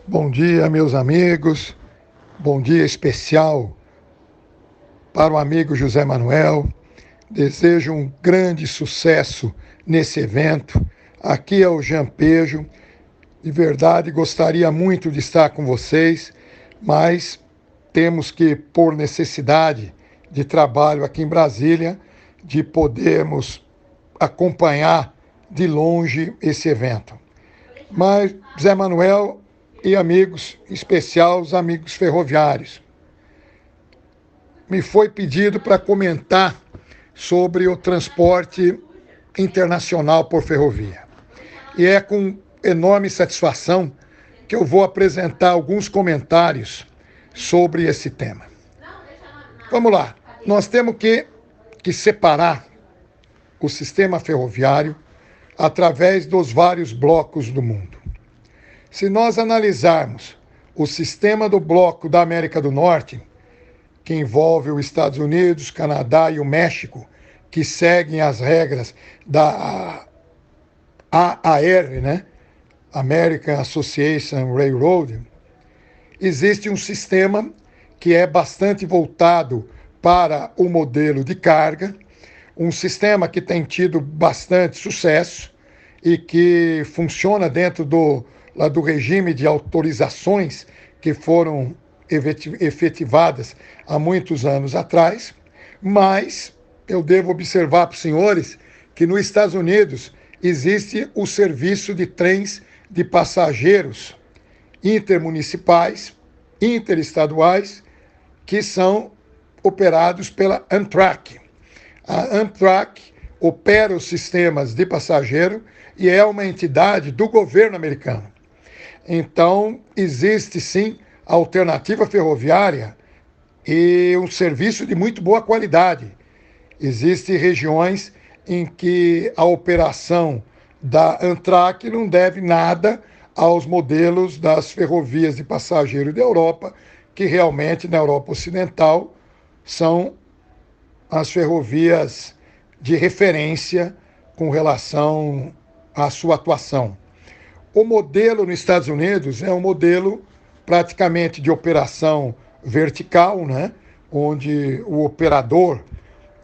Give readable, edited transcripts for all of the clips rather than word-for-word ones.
Bom dia, meus amigos. Bom dia especial para o amigo José Manuel. Desejo um grande sucesso nesse evento. Aqui é o Jean Pejo. De verdade, gostaria muito de estar com vocês, mas temos que, por necessidade de trabalho aqui em Brasília, de podermos acompanhar de longe esse evento. Mas, Zé Manuel e amigos, em especial os amigos ferroviários, me foi pedido para comentar sobre o transporte internacional por ferrovia. E é com enorme satisfação que eu vou apresentar alguns comentários sobre esse tema. Vamos lá. Nós temos que separar o sistema ferroviário através dos vários blocos do mundo. Se nós analisarmos o sistema do bloco da América do Norte, que envolve os Estados Unidos, Canadá e o México, que seguem as regras da AAR, né? American Association Railroad, existe um sistema que é bastante voltado para o modelo de carga, um sistema que tem tido bastante sucesso e que funciona dentro do regime de autorizações que foram efetivadas há muitos anos atrás, mas eu devo observar para os senhores que nos Estados Unidos existe o serviço de trens de passageiros intermunicipais, interestaduais, que são operados pela Amtrak. A Amtrak opera os sistemas de passageiro e é uma entidade do governo americano. Então, existe sim a alternativa ferroviária e um serviço de muito boa qualidade. Existem regiões em que a operação da Amtrak não deve nada aos modelos das ferrovias de passageiro da Europa, que realmente na Europa Ocidental são as ferrovias de referência com relação à sua atuação. O modelo nos Estados Unidos é um modelo praticamente de operação vertical, né? Onde o operador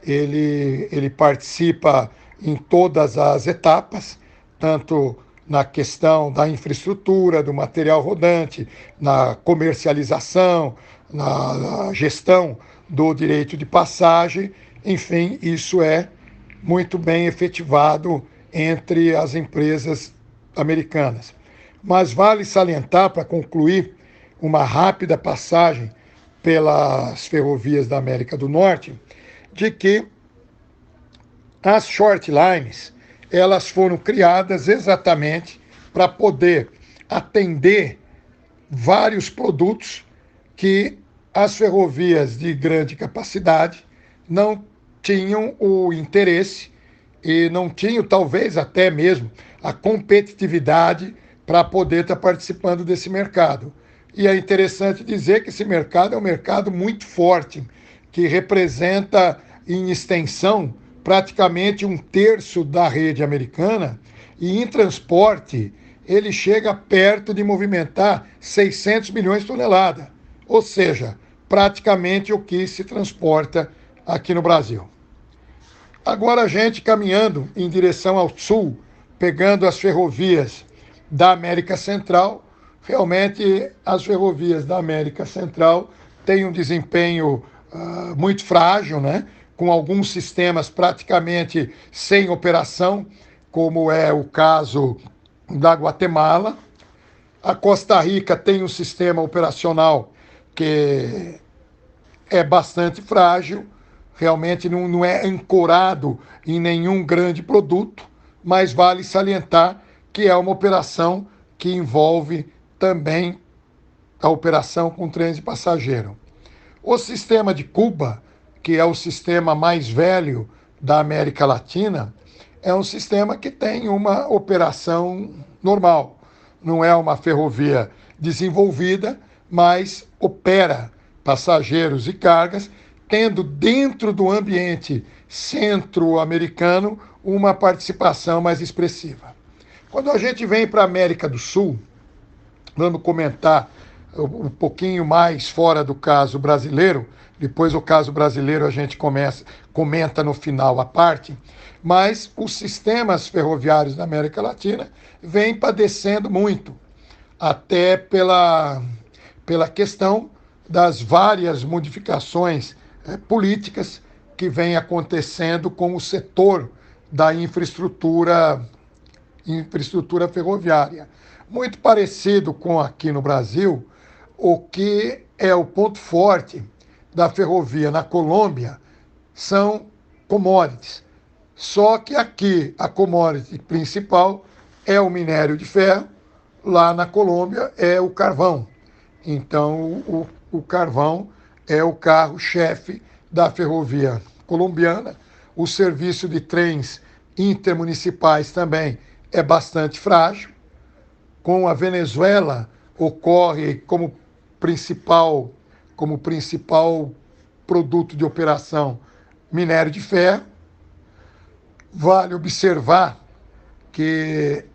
ele participa em todas as etapas, tanto na questão da infraestrutura, do material rodante, na comercialização, na gestão do direito de passagem, enfim, isso é muito bem efetivado entre as empresas americanas. Mas vale salientar, para concluir, uma rápida passagem pelas ferrovias da América do Norte, de que as short lines elas foram criadas exatamente para poder atender vários produtos que as ferrovias de grande capacidade não tinham o interesse e não tinham, talvez até mesmo, a competitividade para poder estar participando desse mercado. E é interessante dizer que esse mercado é um mercado muito forte, que representa em extensão praticamente um terço da rede americana, e em transporte ele chega perto de movimentar 600 milhões de toneladas, ou seja, praticamente o que se transporta aqui no Brasil. Agora a gente caminhando em direção ao sul, pegando as ferrovias da América Central, realmente as ferrovias da América Central têm um desempenho muito frágil, né? Com alguns sistemas praticamente sem operação, como é o caso da Guatemala. A Costa Rica tem um sistema operacional que é bastante frágil, realmente não é ancorado em nenhum grande produto, mas vale salientar que é uma operação que envolve também a operação com trens de passageiro. O sistema de Cuba, que é o sistema mais velho da América Latina, é um sistema que tem uma operação normal. Não é uma ferrovia desenvolvida, mas opera passageiros e cargas, tendo dentro do ambiente centro-americano uma participação mais expressiva. Quando a gente vem para a América do Sul, vamos comentar um pouquinho mais fora do caso brasileiro, depois o caso brasileiro a gente comenta no final a parte, mas os sistemas ferroviários da América Latina vêm padecendo muito, até pela questão das várias modificações políticas que vêm acontecendo com o setor da infraestrutura ferroviária. Muito parecido com aqui no Brasil, o que é o ponto forte da ferrovia na Colômbia são commodities. Só que aqui a commodity principal é o minério de ferro, lá na Colômbia é o carvão. Então o carvão é o carro-chefe da ferrovia colombiana. O serviço de trens intermunicipais também é bastante frágil. Com a Venezuela ocorre como principal produto de operação minério de ferro. Vale observar que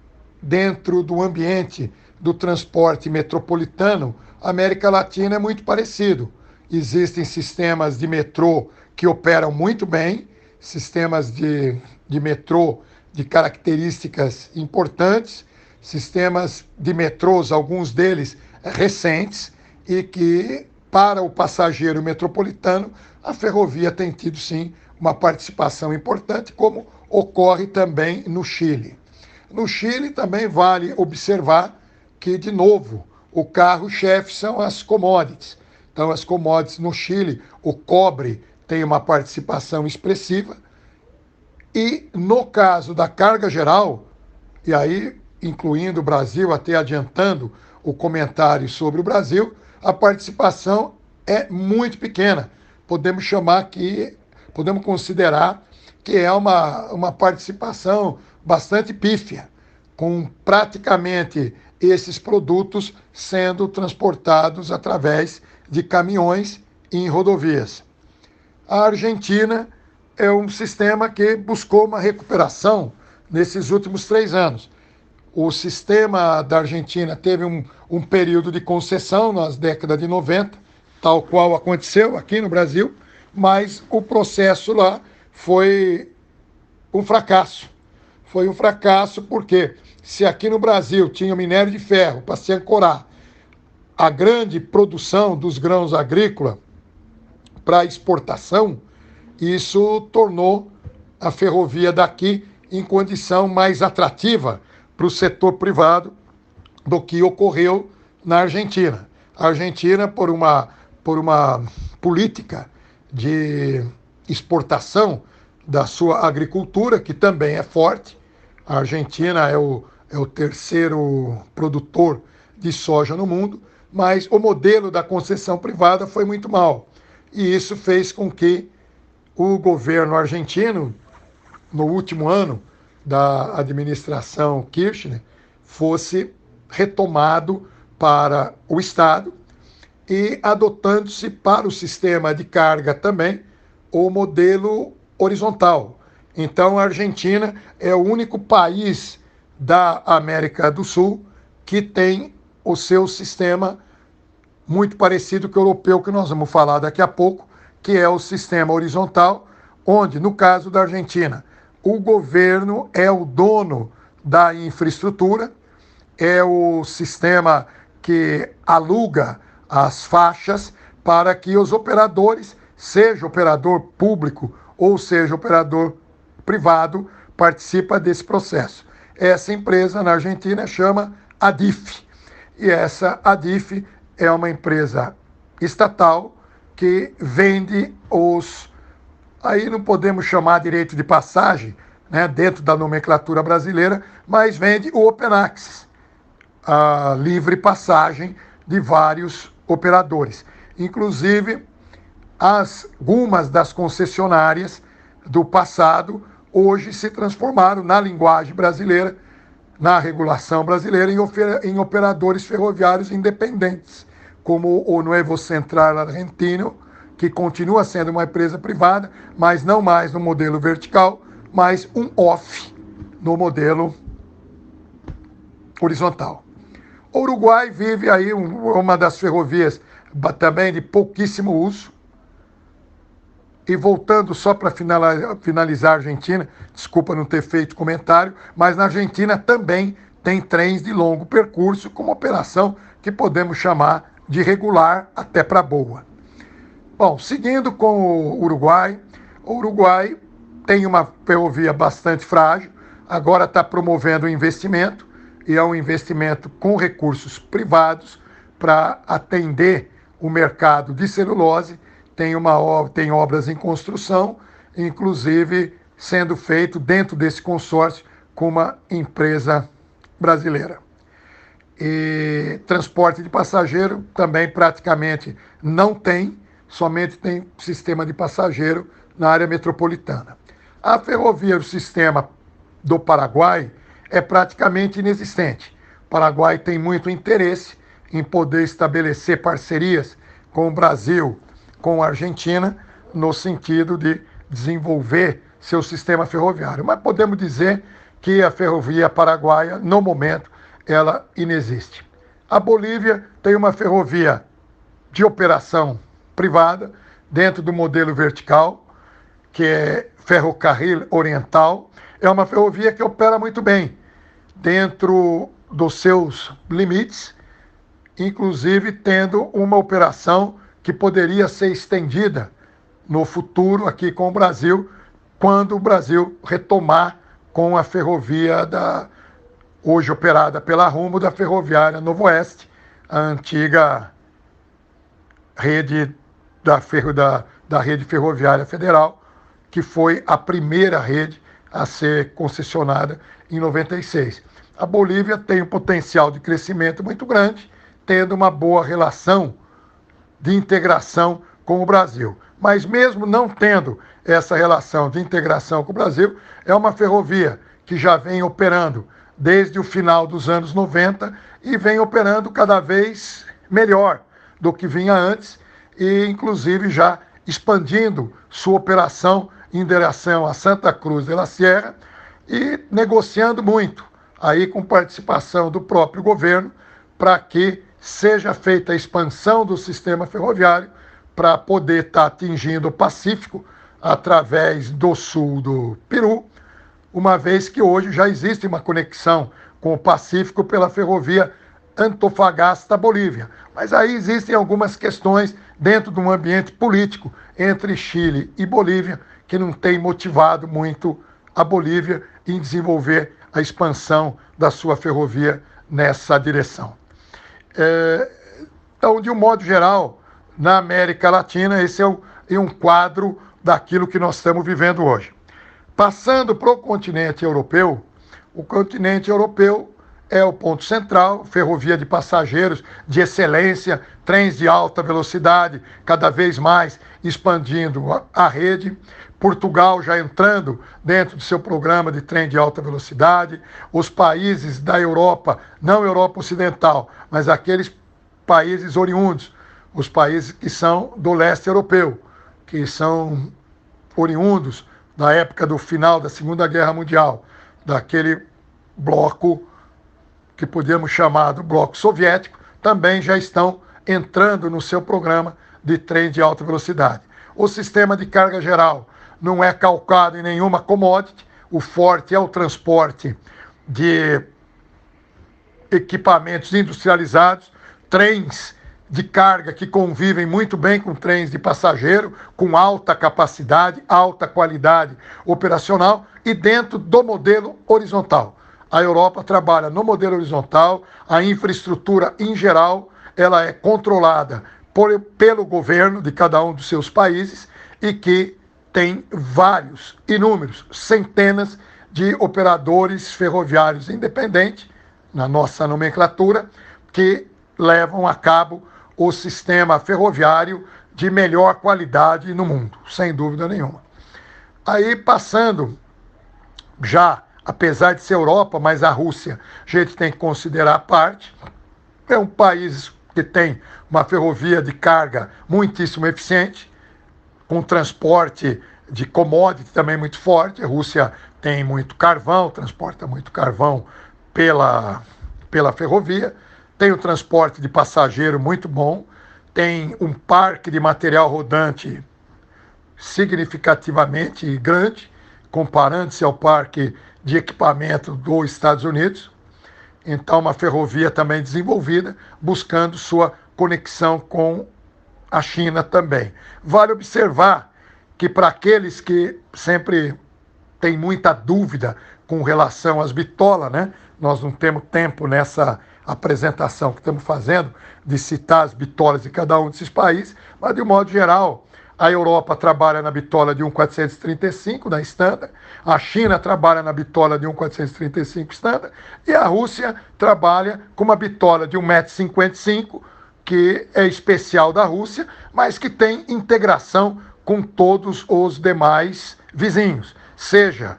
dentro do ambiente do transporte metropolitano, a América Latina é muito parecido. Existem sistemas de metrô que operam muito bem, sistemas de metrô de características importantes, sistemas de metrôs, alguns deles recentes, e que, para o passageiro metropolitano, a ferrovia tem tido, sim, uma participação importante, como ocorre também no Chile. No Chile também vale observar que, de novo, o carro-chefe são as commodities. Então, as commodities no Chile, o cobre tem uma participação expressiva. E no caso da carga geral, e aí incluindo o Brasil, até adiantando o comentário sobre o Brasil, a participação é muito pequena. Podemos considerar que é uma participação bastante pífia, com praticamente esses produtos sendo transportados através de caminhões em rodovias. A Argentina é um sistema que buscou uma recuperação nesses últimos 3 anos. O sistema da Argentina teve um período de concessão nas décadas de 90, tal qual aconteceu aqui no Brasil, mas o processo lá foi um fracasso. Foi um fracasso porque, se aqui no Brasil tinha o minério de ferro para se ancorar a grande produção dos grãos agrícolas para exportação, isso tornou a ferrovia daqui em condição mais atrativa para o setor privado do que ocorreu na Argentina. A Argentina, por uma política de exportação da sua agricultura, que também é forte, a Argentina é o terceiro produtor de soja no mundo, mas o modelo da concessão privada foi muito mal. E isso fez com que o governo argentino, no último ano da administração Kirchner, fosse retomado para o Estado e adotando-se para o sistema de carga também o modelo horizontal. Então, a Argentina é o único país da América do Sul que tem o seu sistema muito parecido com o europeu, que nós vamos falar daqui a pouco, que é o sistema horizontal, onde, no caso da Argentina, o governo é o dono da infraestrutura, é o sistema que aluga as faixas para que os operadores, seja operador público ou seja operador privado, participa desse processo. Essa empresa na Argentina chama ADIF, e essa ADIF é uma empresa estatal que vende aí não podemos chamar direito de passagem, né, dentro da nomenclatura brasileira, mas vende o Open Access, a livre passagem de vários operadores. Inclusive, algumas das concessionárias do passado hoje se transformaram na linguagem brasileira, na regulação brasileira, em operadores ferroviários independentes, como o Nuevo Central Argentino, que continua sendo uma empresa privada, mas não mais no modelo vertical, mas um off no modelo horizontal. O Uruguai vive aí uma das ferrovias também de pouquíssimo uso. E voltando só para finalizar a Argentina, desculpa não ter feito comentário, mas na Argentina também tem trens de longo percurso com uma operação que podemos chamar de regular até para boa. Bom, seguindo com o Uruguai tem uma ferrovia bastante frágil, agora está promovendo um investimento, e é um investimento com recursos privados para atender o mercado de celulose. Tem obras em construção, inclusive sendo feito dentro desse consórcio com uma empresa brasileira. E transporte de passageiro também praticamente não tem, somente tem sistema de passageiro na área metropolitana. A ferrovia do sistema do Paraguai é praticamente inexistente. O Paraguai tem muito interesse em poder estabelecer parcerias com o Brasil, com a Argentina, no sentido de desenvolver seu sistema ferroviário. Mas podemos dizer que a ferrovia paraguaia, no momento, ela inexiste. A Bolívia tem uma ferrovia de operação privada, dentro do modelo vertical, que é Ferrocarril Oriental. É uma ferrovia que opera muito bem, dentro dos seus limites, inclusive tendo uma operação que poderia ser estendida no futuro aqui com o Brasil, quando o Brasil retomar com a ferrovia hoje operada pela Rumo, da Ferroviária Novo Oeste, a antiga rede da Rede Ferroviária Federal, que foi a primeira rede a ser concessionada em 96. A Bolívia tem um potencial de crescimento muito grande, tendo uma boa relação de integração com o Brasil. Mas mesmo não tendo essa relação de integração com o Brasil, é uma ferrovia que já vem operando desde o final dos anos 90 e vem operando cada vez melhor do que vinha antes e, inclusive, já expandindo sua operação em direção a Santa Cruz de la Sierra e negociando muito aí com participação do próprio governo para que seja feita a expansão do sistema ferroviário para poder estar atingindo o Pacífico através do sul do Peru, uma vez que hoje já existe uma conexão com o Pacífico pela ferrovia Antofagasta-Bolívia. Mas aí existem algumas questões dentro de um ambiente político entre Chile e Bolívia que não tem motivado muito a Bolívia em desenvolver a expansão da sua ferrovia nessa direção. Então, de um modo geral, na América Latina, esse é um quadro daquilo que nós estamos vivendo hoje. Passando para o continente europeu é o ponto central, ferrovia de passageiros de excelência, trens de alta velocidade, cada vez mais expandindo a rede. Portugal já entrando dentro do seu programa de trem de alta velocidade. Os países da Europa, não Europa Ocidental, mas aqueles países oriundos, os países que são do leste europeu, que são oriundos da época do final da Segunda Guerra Mundial, daquele bloco que podemos chamar do bloco soviético, também já estão entrando no seu programa de trem de alta velocidade. O sistema de carga geral não é calcado em nenhuma commodity, o forte é o transporte de equipamentos industrializados, trens de carga que convivem muito bem com trens de passageiro, com alta capacidade, alta qualidade operacional e dentro do modelo horizontal. A Europa trabalha no modelo horizontal, a infraestrutura em geral, ela é controlada pelo governo de cada um dos seus países e que tem inúmeros, centenas de operadores ferroviários independentes, na nossa nomenclatura, que levam a cabo o sistema ferroviário de melhor qualidade no mundo, sem dúvida nenhuma. Aí, passando já, apesar de ser Europa, mas a Rússia, a gente tem que considerar a parte, é um país que tem uma ferrovia de carga muitíssimo eficiente, com transporte de commodity também muito forte. A Rússia tem muito carvão, transporta muito carvão pela ferrovia, tem o transporte de passageiro muito bom, tem um parque de material rodante significativamente grande, comparando-se ao parque de equipamento dos Estados Unidos. Então, uma ferrovia também desenvolvida, buscando sua conexão com a China também. Vale observar que para aqueles que sempre têm muita dúvida com relação às bitolas, né? Nós não temos tempo nessa apresentação que estamos fazendo de citar as bitolas de cada um desses países, mas de um modo geral, a Europa trabalha na bitola de 1,435 da Standard, a China trabalha na bitola de 1,435 Standard e a Rússia trabalha com uma bitola de 1,55 m, que é especial da Rússia, mas que tem integração com todos os demais vizinhos, seja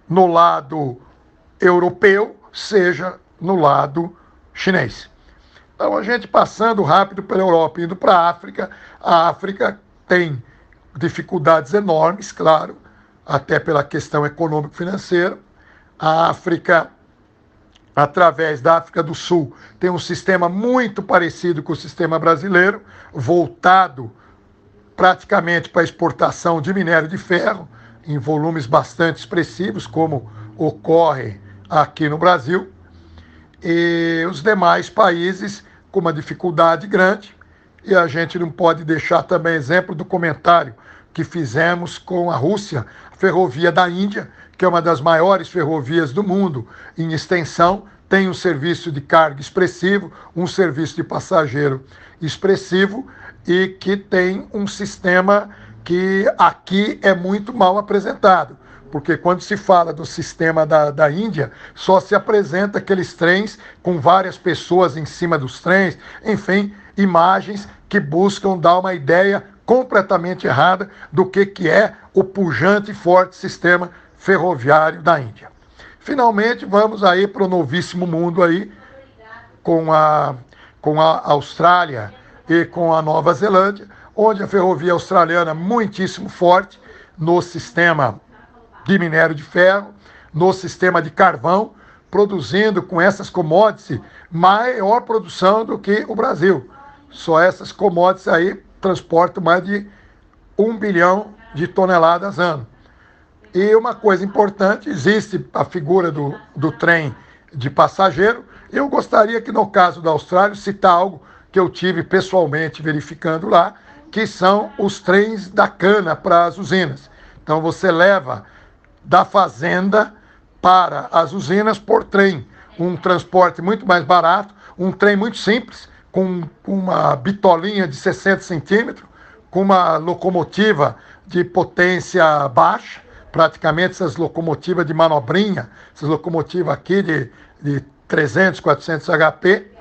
no lado europeu, seja no lado chinês. Então, a gente passando rápido pela Europa, indo para a África tem dificuldades enormes, claro, até pela questão econômico-financeira. A África, através da África do Sul, tem um sistema muito parecido com o sistema brasileiro, voltado praticamente para a exportação de minério de ferro, em volumes bastante expressivos, como ocorre aqui no Brasil. E os demais países com uma dificuldade grande. E a gente não pode deixar também exemplo do comentário que fizemos com a Rússia, a ferrovia da Índia, que é uma das maiores ferrovias do mundo em extensão, tem um serviço de carga expressivo, um serviço de passageiro expressivo e que tem um sistema que aqui é muito mal apresentado. Porque quando se fala do sistema da Índia, só se apresenta aqueles trens com várias pessoas em cima dos trens, enfim, imagens que buscam dar uma ideia completamente errada do que é o pujante e forte sistema ferroviário da Índia. Finalmente, vamos aí para o novíssimo mundo aí, com a Austrália e com a Nova Zelândia, onde a ferrovia australiana é muitíssimo forte no sistema de minério de ferro, no sistema de carvão, produzindo com essas commodities maior produção do que o Brasil. Só essas commodities aí transportam mais de 1 bilhão de toneladas ano. E uma coisa importante, existe a figura do trem de passageiro. Eu gostaria que, no caso da Austrália, citar algo que eu tive pessoalmente verificando lá, que são os trens da cana para as usinas. Então você leva da fazenda para as usinas por trem. Um transporte muito mais barato, um trem muito simples, com uma bitolinha de 60 centímetros, com uma locomotiva de potência baixa, praticamente essas locomotivas de manobrinha, essas locomotivas aqui de 300, 400 HP,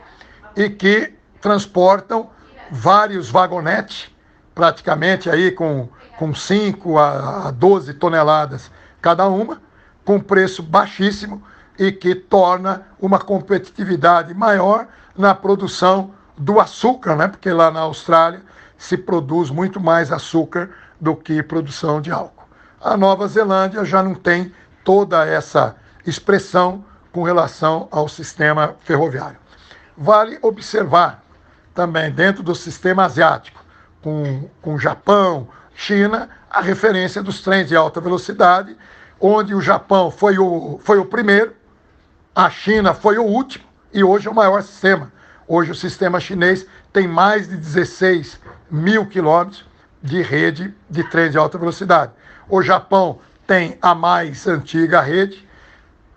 e que transportam vários vagonetes, praticamente aí com 5 a 12 toneladas cada uma, com preço baixíssimo e que torna uma competitividade maior na produção do açúcar, né? Porque lá na Austrália se produz muito mais açúcar do que produção de álcool. A Nova Zelândia já não tem toda essa expressão com relação ao sistema ferroviário. Vale observar também dentro do sistema asiático, com Japão, China, a referência dos trens de alta velocidade, onde o Japão foi o primeiro, a China foi o último e hoje é o maior sistema. Hoje o sistema chinês tem mais de 16 mil quilômetros de rede de trens de alta velocidade. O Japão tem a mais antiga rede,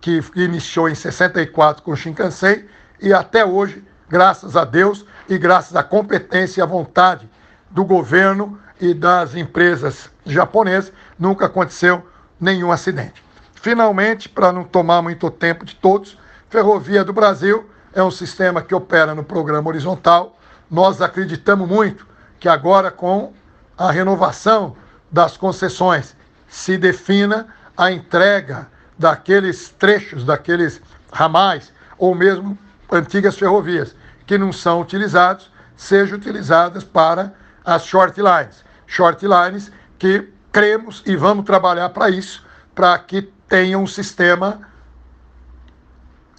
que iniciou em 64 com o Shinkansen, e até hoje, graças a Deus e graças à competência e à vontade do governo e das empresas japonesas, nunca aconteceu nenhum acidente. Finalmente, para não tomar muito tempo de todos, Ferrovia do Brasil é um sistema que opera no programa horizontal. Nós acreditamos muito que agora, com a renovação das concessões, se defina a entrega daqueles trechos, daqueles ramais, ou mesmo antigas ferrovias que não são utilizados, sejam utilizadas para as short lines. Short lines que cremos e vamos trabalhar para isso, para que tenha um sistema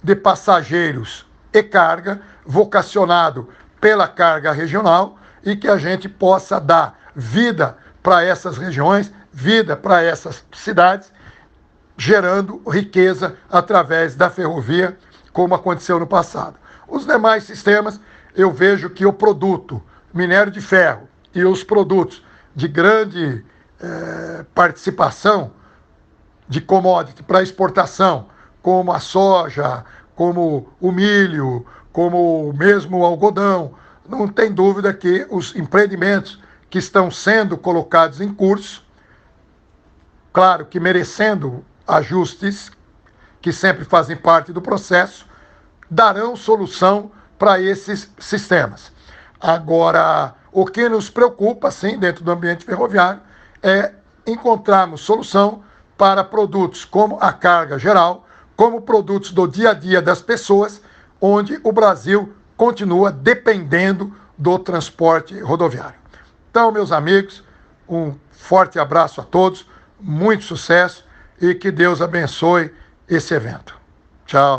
de passageiros e carga vocacionado pela carga regional e que a gente possa dar vida para essas regiões, vida para essas cidades, gerando riqueza através da ferrovia, como aconteceu no passado. Os demais sistemas, eu vejo que o produto minério de ferro e os produtos de grande participação de commodity para exportação, como a soja, como o milho, como mesmo o algodão, não tem dúvida que os empreendimentos que estão sendo colocados em curso, claro que merecendo ajustes, que sempre fazem parte do processo, darão solução para esses sistemas. Agora, o que nos preocupa, sim, dentro do ambiente ferroviário, é encontrarmos solução para produtos como a carga geral, como produtos do dia a dia das pessoas, onde o Brasil continua dependendo do transporte rodoviário. Então, meus amigos, um forte abraço a todos, muito sucesso e que Deus abençoe esse evento. Tchau.